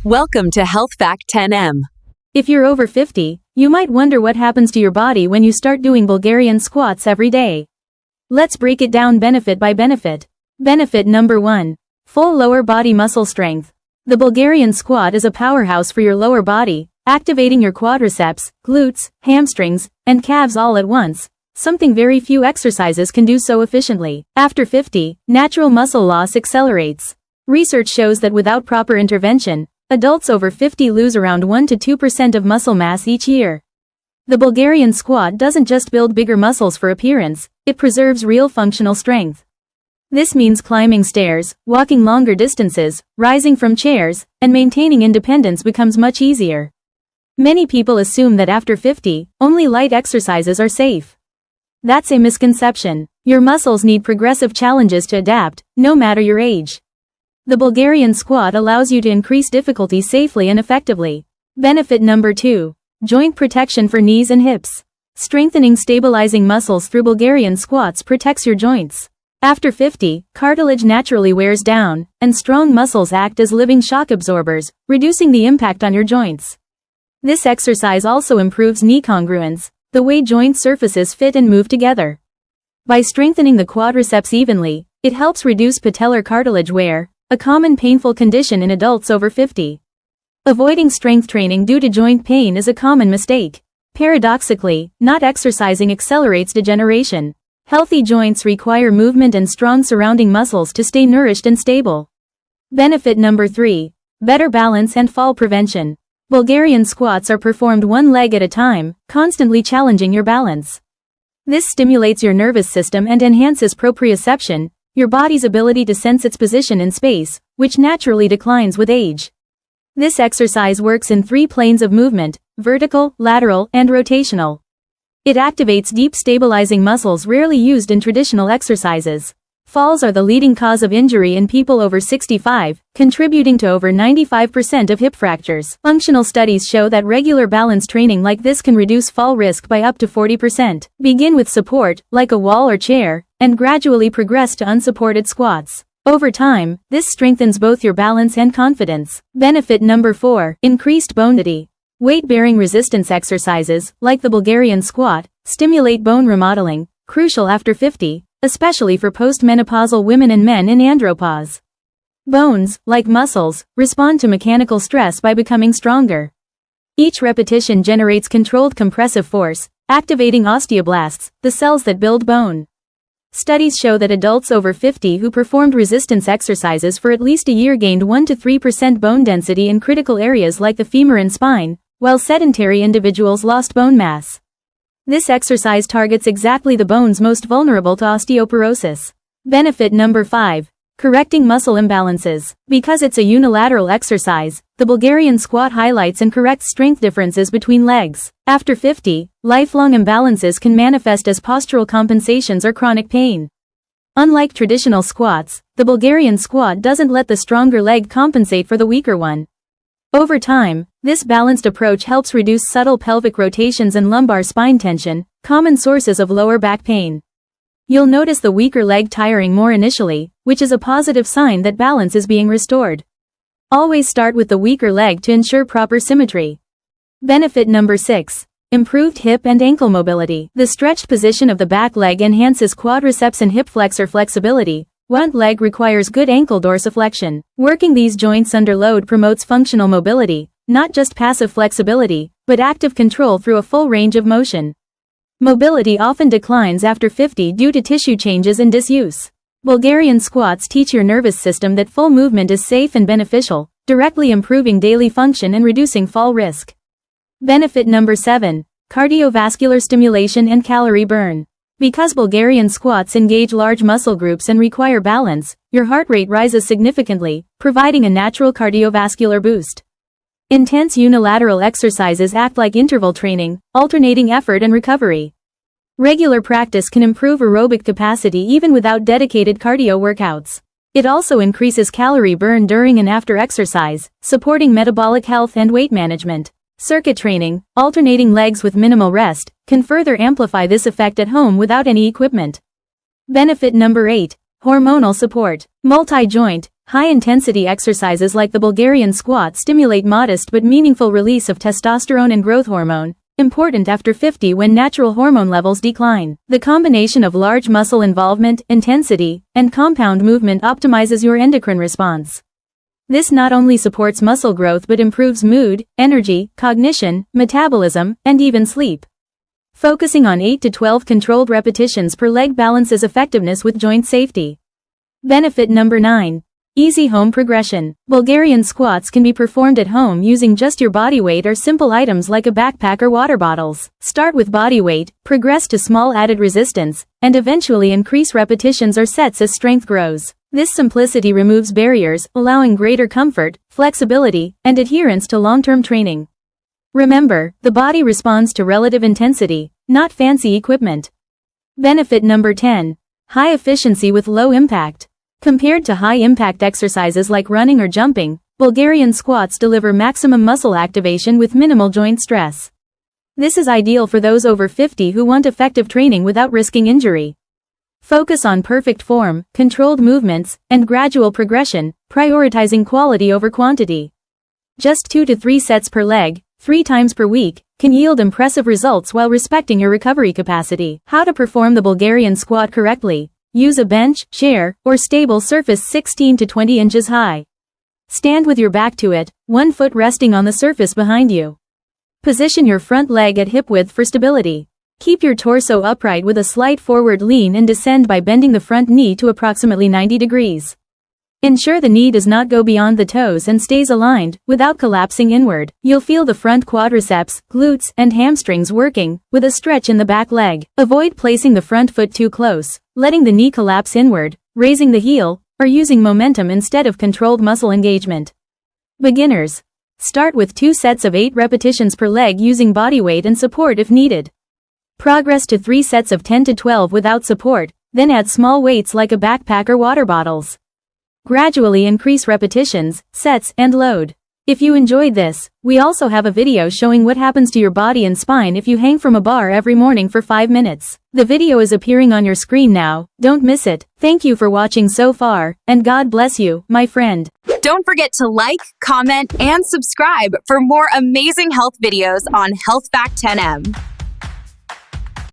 Welcome to Health Fact 10M. If you're over 50, you might wonder what happens to your body when you start doing Bulgarian squats every day. Let's break it down benefit by benefit. Benefit number 1. Full lower body muscle strength. The Bulgarian squat is a powerhouse for your lower body, activating your quadriceps, glutes, hamstrings, and calves all at once, something very few exercises can do so efficiently. After 50, natural muscle loss accelerates. Research shows that without proper intervention, adults over 50 lose around 1 to 2% of muscle mass each year. The Bulgarian squat doesn't just build bigger muscles for appearance, it preserves real functional strength. This means climbing stairs, walking longer distances, rising from chairs, and maintaining independence becomes much easier. Many people assume that after 50, only light exercises are safe. That's a misconception. Your muscles need progressive challenges to adapt, no matter your age. The Bulgarian squat allows you to increase difficulty safely and effectively. Benefit number 2. Joint protection for knees and hips. Strengthening stabilizing muscles through Bulgarian squats protects your joints. After 50, cartilage naturally wears down, and strong muscles act as living shock absorbers, reducing the impact on your joints. This exercise also improves knee congruence, the way joint surfaces fit and move together. By strengthening the quadriceps evenly, it helps reduce patellar cartilage wear, a common painful condition in adults over 50. Avoiding strength training due to joint pain is a common mistake. Paradoxically, not exercising accelerates degeneration. Healthy joints require movement and strong surrounding muscles to stay nourished and stable. Benefit number 3. Better balance and fall prevention. Bulgarian squats are performed one leg at a time, constantly challenging your balance. This stimulates your nervous system and enhances proprioception, your body's ability to sense its position in space, which naturally declines with age. This exercise works in 3 planes of movement: vertical, lateral, and rotational. It activates deep stabilizing muscles rarely used in traditional exercises. Falls are the leading cause of injury in people over 65, contributing to over 95% of hip fractures. Functional studies show that regular balance training like this can reduce fall risk by up to 40%. Begin with support, like a wall or chair, and gradually progress to unsupported squats. Over time, this strengthens both your balance and confidence. Benefit number 4. Increased bone density. Weight-bearing resistance exercises, like the Bulgarian squat, stimulate bone remodeling, crucial after 50, especially for postmenopausal women and men in andropause. Bones, like muscles, respond to mechanical stress by becoming stronger. Each repetition generates controlled compressive force, activating osteoblasts, the cells that build bone. Studies show that adults over 50 who performed resistance exercises for at least a year gained 1 to 3% bone density in critical areas like the femur and spine, while sedentary individuals lost bone mass. This exercise targets exactly the bones most vulnerable to osteoporosis. Benefit number 5. Correcting muscle imbalances. Because it's a unilateral exercise, the Bulgarian squat highlights and corrects strength differences between legs. After 50, lifelong imbalances can manifest as postural compensations or chronic pain. Unlike traditional squats, the Bulgarian squat doesn't let the stronger leg compensate for the weaker one. Over time, this balanced approach helps reduce subtle pelvic rotations and lumbar spine tension, common sources of lower back pain. You'll notice the weaker leg tiring more initially, which is a positive sign that balance is being restored. Always start with the weaker leg to ensure proper symmetry. Benefit number 6. Improved hip and ankle mobility. The stretched position of the back leg enhances quadriceps and hip flexor flexibility. One leg requires good ankle dorsiflexion. Working these joints under load promotes functional mobility, not just passive flexibility, but active control through a full range of motion. Mobility often declines after 50 due to tissue changes and disuse. Bulgarian squats teach your nervous system that full movement is safe and beneficial, directly improving daily function and reducing fall risk. Benefit number 7. Cardiovascular stimulation and calorie burn. Because Bulgarian squats engage large muscle groups and require balance, your heart rate rises significantly, providing a natural cardiovascular boost. Intense unilateral exercises act like interval training, alternating effort and recovery. Regular practice can improve aerobic capacity even without dedicated cardio workouts. It also increases calorie burn during and after exercise, supporting metabolic health and weight management. Circuit training, alternating legs with minimal rest, can further amplify this effect at home without any equipment. Benefit number 8. Hormonal support. Multi-joint, High-intensity exercises like the Bulgarian squat stimulate modest but meaningful release of testosterone and growth hormone, important after 50 when natural hormone levels decline. The combination of large muscle involvement, intensity, and compound movement optimizes your endocrine response. This not only supports muscle growth but improves mood, energy, cognition, metabolism, and even sleep. Focusing on 8 to 12 controlled repetitions per leg balances effectiveness with joint safety. Benefit number 9. Easy home progression. Bulgarian squats can be performed at home using just your body weight or simple items like a backpack or water bottles. Start with body weight, progress to small added resistance, and eventually increase repetitions or sets as strength grows. This simplicity removes barriers, allowing greater comfort, flexibility, and adherence to long-term training. Remember, the body responds to relative intensity, not fancy equipment. Benefit number 10. High efficiency with low impact. Compared to high-impact exercises like running or jumping, Bulgarian squats deliver maximum muscle activation with minimal joint stress. This is ideal for those over 50 who want effective training without risking injury. Focus on perfect form, controlled movements, and gradual progression, prioritizing quality over quantity. Just 2 to 3 sets per leg, 3 times per week, can yield impressive results while respecting your recovery capacity. How to perform the Bulgarian squat correctly. Use a bench, chair, or stable surface 16 to 20 inches high. Stand with your back to it, one foot resting on the surface behind you. Position your front leg at hip width for stability. Keep your torso upright with a slight forward lean and descend by bending the front knee to approximately 90 degrees. Ensure the knee does not go beyond the toes and stays aligned, without collapsing inward. You'll feel the front quadriceps, glutes, and hamstrings working, with a stretch in the back leg. Avoid placing the front foot too close, letting the knee collapse inward, raising the heel, or using momentum instead of controlled muscle engagement. Beginners. Start with 2 sets of 8 repetitions per leg using body weight and support if needed. Progress to 3 sets of 10 to 12 without support, then add small weights like a backpack or water bottles. Gradually increase repetitions, sets, and load. If you enjoyed this, we also have a video showing what happens to your body and spine if you hang from a bar every morning for 5 minutes. The video is appearing on your screen now, don't miss it. Thank you for watching so far, and God bless you, my friend. Don't forget to like, comment, and subscribe for more amazing health videos on Health Fact 10M.